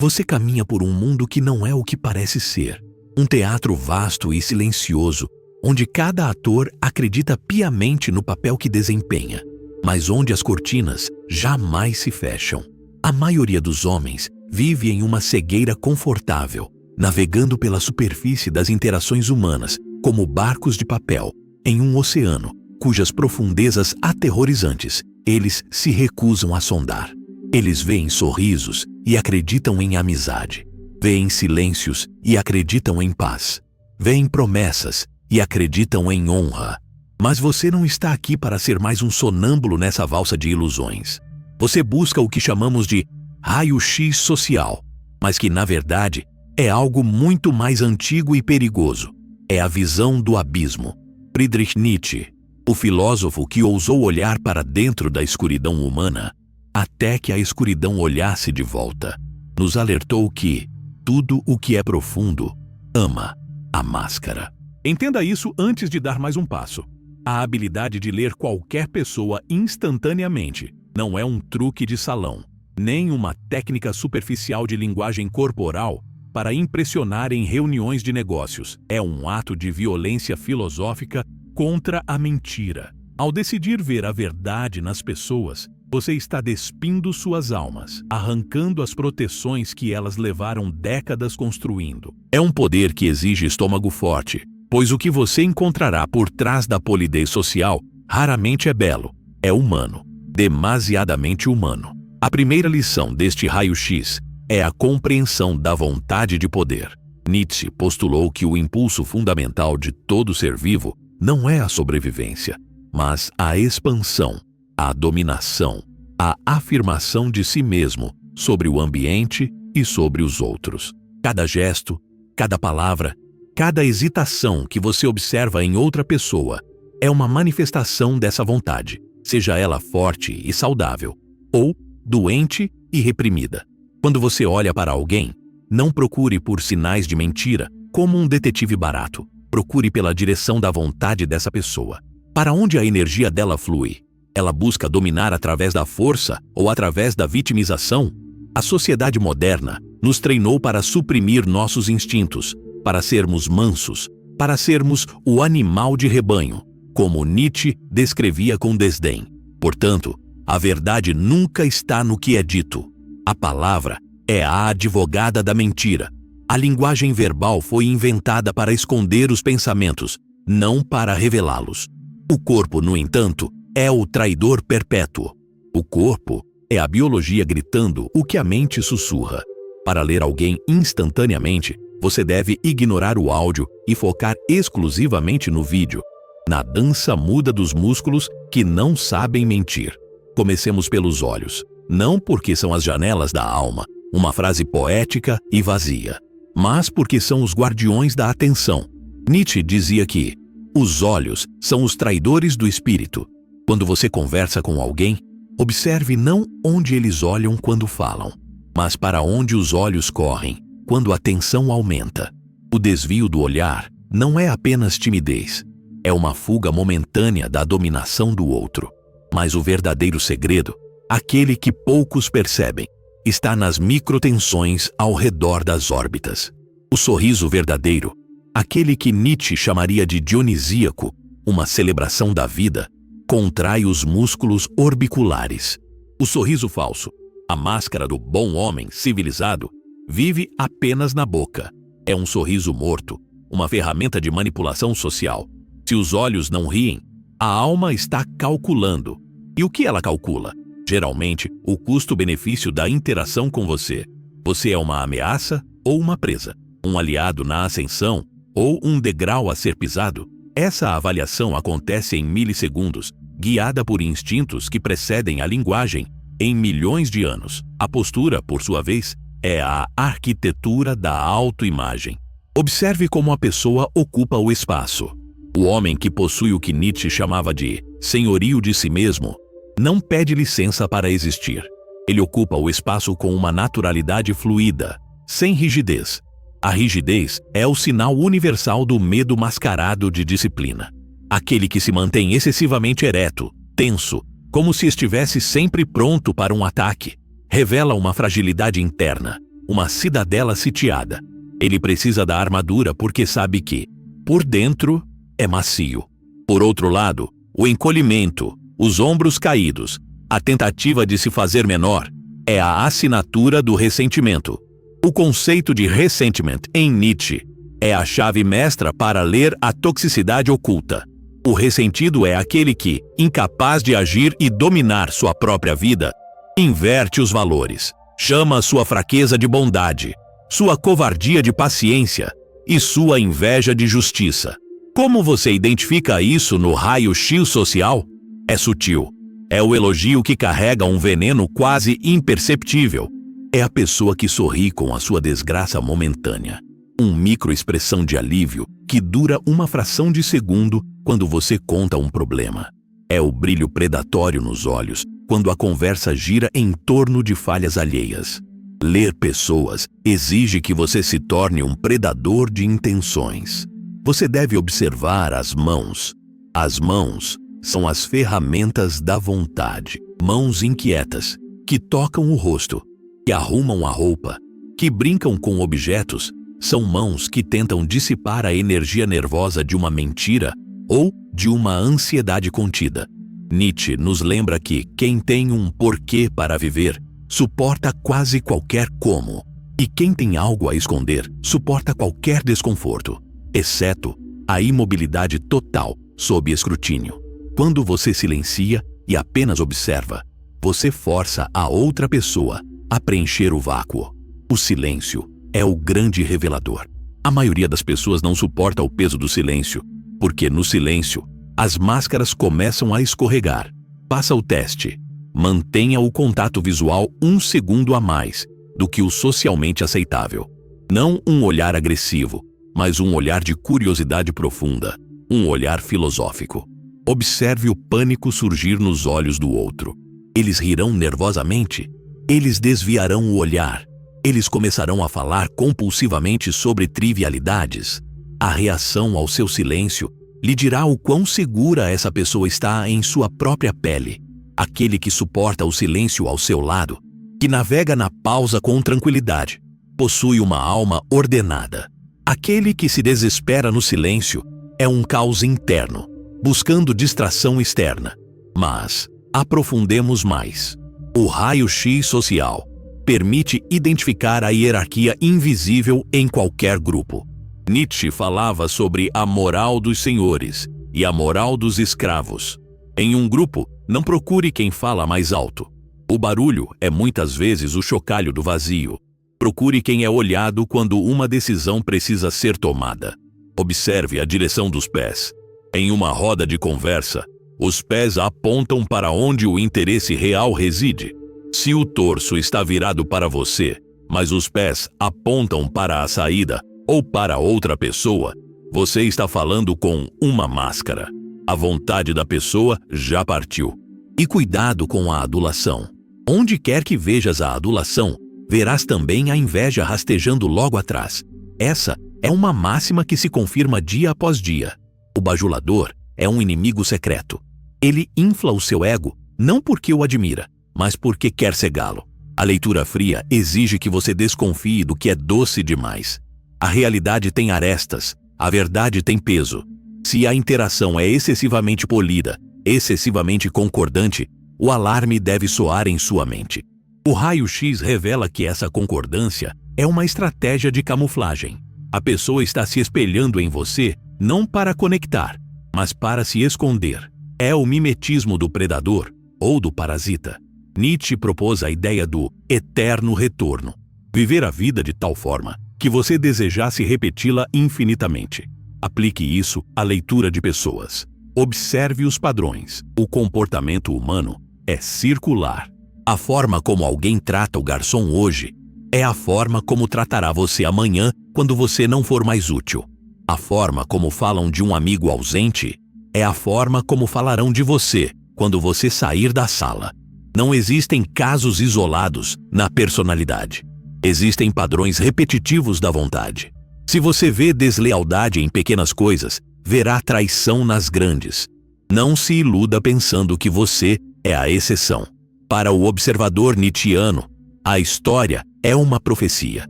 Você caminha por um mundo que não é o que parece ser. Um teatro vasto e silencioso, onde cada ator acredita piamente no papel que desempenha, mas onde as cortinas jamais se fecham. A maioria dos homens vive em uma cegueira confortável, navegando pela superfície das interações humanas, como barcos de papel, em um oceano cujas profundezas aterrorizantes eles se recusam a sondar. Eles veem sorrisos e acreditam em amizade. Veem silêncios e acreditam em paz. Veem promessas e acreditam em honra. Mas você não está aqui para ser mais um sonâmbulo nessa valsa de ilusões. Você busca o que chamamos de raio-x social, mas que, na verdade, é algo muito mais antigo e perigoso. É a visão do abismo. Friedrich Nietzsche, o filósofo que ousou olhar para dentro da escuridão humana, até que a escuridão olhasse de volta, nos alertou que tudo o que é profundo ama a máscara. Entenda isso antes de dar mais um passo. A habilidade de ler qualquer pessoa instantaneamente não é um truque de salão, nem uma técnica superficial de linguagem corporal para impressionar em reuniões de negócios. É um ato de violência filosófica contra a mentira. Ao decidir ver a verdade nas pessoas, você está despindo suas almas, arrancando as proteções que elas levaram décadas construindo. É um poder que exige estômago forte, pois o que você encontrará por trás da polidez social raramente é belo, é humano, demasiadamente humano. A primeira lição deste raio-x é a compreensão da vontade de poder. Nietzsche postulou que o impulso fundamental de todo ser vivo não é a sobrevivência, mas a expansão, a dominação, a afirmação de si mesmo sobre o ambiente e sobre os outros. Cada gesto, cada palavra, cada hesitação que você observa em outra pessoa é uma manifestação dessa vontade, seja ela forte e saudável, ou doente e reprimida. Quando você olha para alguém, não procure por sinais de mentira como um detetive barato. Procure pela direção da vontade dessa pessoa. Para onde a energia dela flui? Ela busca dominar através da força ou através da vitimização? A sociedade moderna nos treinou para suprimir nossos instintos, para sermos mansos, para sermos o animal de rebanho, como Nietzsche descrevia com desdém. Portanto, a verdade nunca está no que é dito. A palavra é a advogada da mentira. A linguagem verbal foi inventada para esconder os pensamentos, não para revelá-los. O corpo, no entanto, é o traidor perpétuo. O corpo é a biologia gritando o que a mente sussurra. Para ler alguém instantaneamente, você deve ignorar o áudio e focar exclusivamente no vídeo, na dança muda dos músculos que não sabem mentir. Comecemos pelos olhos, não porque são as janelas da alma, uma frase poética e vazia, mas porque são os guardiões da atenção. Nietzsche dizia que os olhos são os traidores do espírito. Quando você conversa com alguém, observe não onde eles olham quando falam, mas para onde os olhos correm quando a tensão aumenta. O desvio do olhar não é apenas timidez, é uma fuga momentânea da dominação do outro. Mas o verdadeiro segredo, aquele que poucos percebem, está nas microtensões ao redor das órbitas. O sorriso verdadeiro, aquele que Nietzsche chamaria de dionisíaco, uma celebração da vida, contrai os músculos orbiculares. O sorriso falso, a máscara do bom homem civilizado, vive apenas na boca. É um sorriso morto, uma ferramenta de manipulação social. Se os olhos não riem, a alma está calculando. E o que ela calcula? Geralmente, o custo-benefício da interação com você. Você é uma ameaça ou uma presa? Um aliado na ascensão ou um degrau a ser pisado? Essa avaliação acontece em milissegundos, guiada por instintos que precedem a linguagem em milhões de anos. A postura, por sua vez, é a arquitetura da autoimagem. Observe como a pessoa ocupa o espaço. O homem que possui o que Nietzsche chamava de senhorio de si mesmo não pede licença para existir. Ele ocupa o espaço com uma naturalidade fluida, sem rigidez. A rigidez é o sinal universal do medo mascarado de disciplina. Aquele que se mantém excessivamente ereto, tenso, como se estivesse sempre pronto para um ataque, revela uma fragilidade interna. uma cidadela sitiada. Ele precisa da armadura porque sabe que, por dentro, é macio. Por outro lado, o encolhimento, os ombros caídos, a tentativa de se fazer menor, é a assinatura do ressentimento. O conceito de ressentiment em Nietzsche é a chave mestra para ler a toxicidade oculta. O ressentido é aquele que, incapaz de agir e dominar sua própria vida, inverte os valores, chama sua fraqueza de bondade, sua covardia de paciência e sua inveja de justiça. Como você identifica isso no raio-x social? É sutil. É o elogio que carrega um veneno quase imperceptível. É a pessoa que sorri com a sua desgraça momentânea. Microexpressão de alívio que dura uma fração de segundo quando você conta um problema. É o brilho predatório nos olhos quando a conversa gira em torno de falhas alheias. Ler pessoas exige que você se torne um predador de intenções. Você deve observar as mãos. As mãos são as ferramentas da vontade. Mãos inquietas, que tocam o rosto, que arrumam a roupa, que brincam com objetos, são mãos que tentam dissipar a energia nervosa de uma mentira ou de uma ansiedade contida. Nietzsche nos lembra que quem tem um porquê para viver suporta quase qualquer como, e quem tem algo a esconder suporta qualquer desconforto, exceto a imobilidade total sob escrutínio. Quando você silencia e apenas observa, você força a outra pessoa a preencher o vácuo. O silêncio é o grande revelador. A maioria das pessoas não suporta o peso do silêncio, porque no silêncio, as máscaras começam a escorregar. Faça o teste. Mantenha o contato visual 1 segundo a mais do que o socialmente aceitável. Não um olhar agressivo, mas um olhar de curiosidade profunda, um olhar filosófico. Observe o pânico surgir nos olhos do outro. Eles rirão nervosamente. Eles desviarão o olhar. Eles começarão a falar compulsivamente sobre trivialidades. A reação ao seu silêncio lhe dirá o quão segura essa pessoa está em sua própria pele. Aquele que suporta o silêncio ao seu lado, que navega na pausa com tranquilidade, possui uma alma ordenada. Aquele que se desespera no silêncio é um caos interno, buscando distração externa. Mas aprofundemos mais. O raio-x social permite identificar a hierarquia invisível em qualquer grupo. Nietzsche falava sobre a moral dos senhores e a moral dos escravos. Em um grupo, não procure quem fala mais alto. O barulho é muitas vezes o chocalho do vazio. Procure quem é olhado quando uma decisão precisa ser tomada. Observe a direção dos pés. Em uma roda de conversa, os pés apontam para onde o interesse real reside. Se o torso está virado para você, mas os pés apontam para a saída ou para outra pessoa, você está falando com uma máscara. A vontade da pessoa já partiu. E cuidado com a adulação. Onde quer que vejas a adulação, verás também a inveja rastejando logo atrás. Essa é uma máxima que se confirma dia após dia. O bajulador é um inimigo secreto. Ele infla o seu ego não porque o admira, mas porque quer cegá-lo. A leitura fria exige que você desconfie do que é doce demais. A realidade tem arestas, a verdade tem peso. Se a interação é excessivamente polida, excessivamente concordante, o alarme deve soar em sua mente. O raio-x revela que essa concordância é uma estratégia de camuflagem. A pessoa está se espelhando em você não para conectar, mas para se esconder. É o mimetismo do predador ou do parasita. Nietzsche propôs a ideia do eterno retorno. Viver a vida de tal forma que você desejasse repeti-la infinitamente. Aplique isso à leitura de pessoas. Observe os padrões. O comportamento humano é circular. A forma como alguém trata o garçom hoje é a forma como tratará você amanhã quando você não for mais útil. A forma como falam de um amigo ausente é a forma como falarão de você quando você sair da sala. Não existem casos isolados na personalidade. Existem padrões repetitivos da vontade. Se você vê deslealdade em pequenas coisas, verá traição nas grandes. Não se iluda pensando que você é a exceção. Para o observador nietzschiano, a história é uma profecia.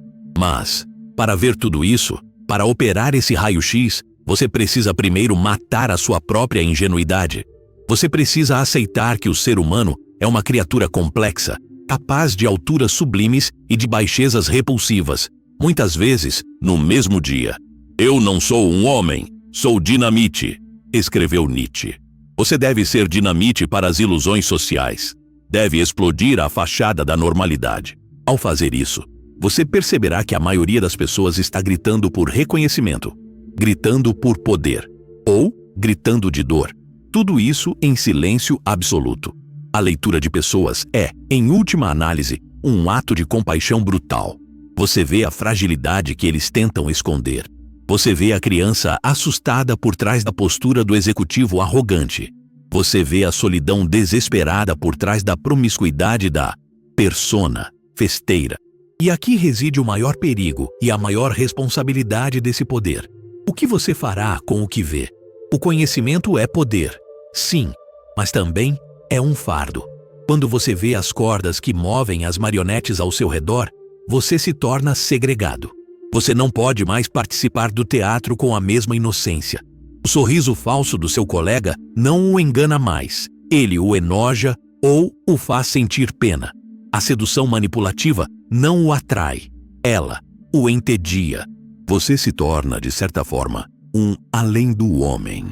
Mas, para ver tudo isso, para operar esse raio-x, você precisa primeiro matar a sua própria ingenuidade. Você precisa aceitar que o ser humano é uma criatura complexa, capaz de alturas sublimes e de baixezas repulsivas, muitas vezes no mesmo dia. Eu não sou um homem, sou dinamite, escreveu Nietzsche. Você deve ser dinamite para as ilusões sociais. Deve explodir a fachada da normalidade. Ao fazer isso, você perceberá que a maioria das pessoas está gritando por reconhecimento, gritando por poder, ou gritando de dor. Tudo isso em silêncio absoluto. A leitura de pessoas é, em última análise, um ato de compaixão brutal. Você vê a fragilidade que eles tentam esconder. Você vê a criança assustada por trás da postura do executivo arrogante. Você vê a solidão desesperada por trás da promiscuidade da persona festeira. E aqui reside o maior perigo e a maior responsabilidade desse poder. O que você fará com o que vê? O conhecimento é poder, sim, mas também é um fardo. Quando você vê as cordas que movem as marionetes ao seu redor, você se torna segregado. Você não pode mais participar do teatro com a mesma inocência. O sorriso falso do seu colega não o engana mais. Ele o enoja ou o faz sentir pena. A sedução manipulativa não o atrai. Ela o entedia. Você se torna, de certa forma, um além do homem,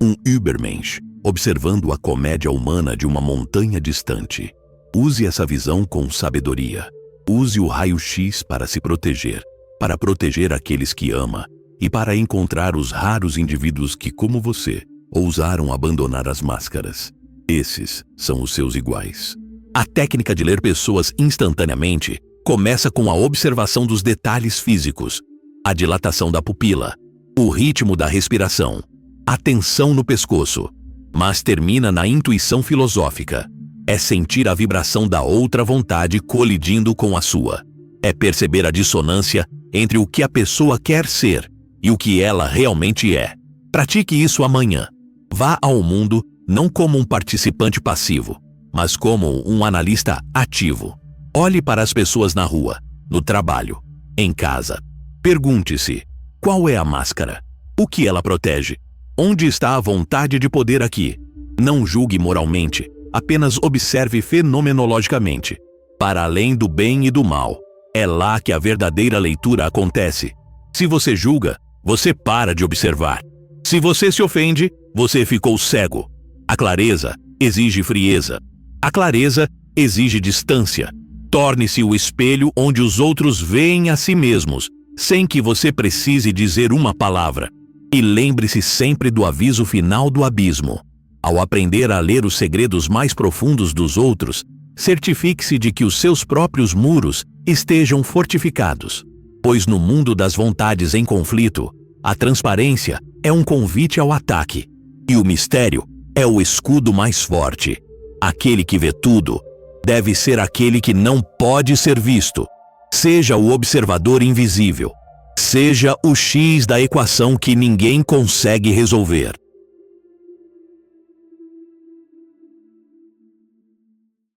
um Übermensch, observando a comédia humana de uma montanha distante. Use essa visão com sabedoria. Use o raio-x para se proteger, para proteger aqueles que ama e para encontrar os raros indivíduos que, como você, ousaram abandonar as máscaras. Esses são os seus iguais. A técnica de ler pessoas instantaneamente começa com a observação dos detalhes físicos, a dilatação da pupila, o ritmo da respiração, a tensão no pescoço, mas termina na intuição filosófica. É sentir a vibração da outra vontade colidindo com a sua. É perceber a dissonância entre o que a pessoa quer ser e o que ela realmente é. Pratique isso amanhã. Vá ao mundo não como um participante passivo, mas como um analista ativo. Olhe para as pessoas na rua, no trabalho, em casa. Pergunte-se, qual é a máscara? O que ela protege? Onde está a vontade de poder aqui? Não julgue moralmente, apenas observe fenomenologicamente. Para além do bem e do mal, é lá que a verdadeira leitura acontece. Se você julga, você para de observar. Se você se ofende, você ficou cego. A clareza exige frieza. A clareza exige distância. Torne-se o espelho onde os outros veem a si mesmos, sem que você precise dizer uma palavra. E lembre-se sempre do aviso final do abismo. Ao aprender a ler os segredos mais profundos dos outros, certifique-se de que os seus próprios muros estejam fortificados. Pois no mundo das vontades em conflito, a transparência é um convite ao ataque. E o mistério é o escudo mais forte. Aquele que vê tudo deve ser aquele que não pode ser visto. Seja o observador invisível. Seja o X da equação que ninguém consegue resolver.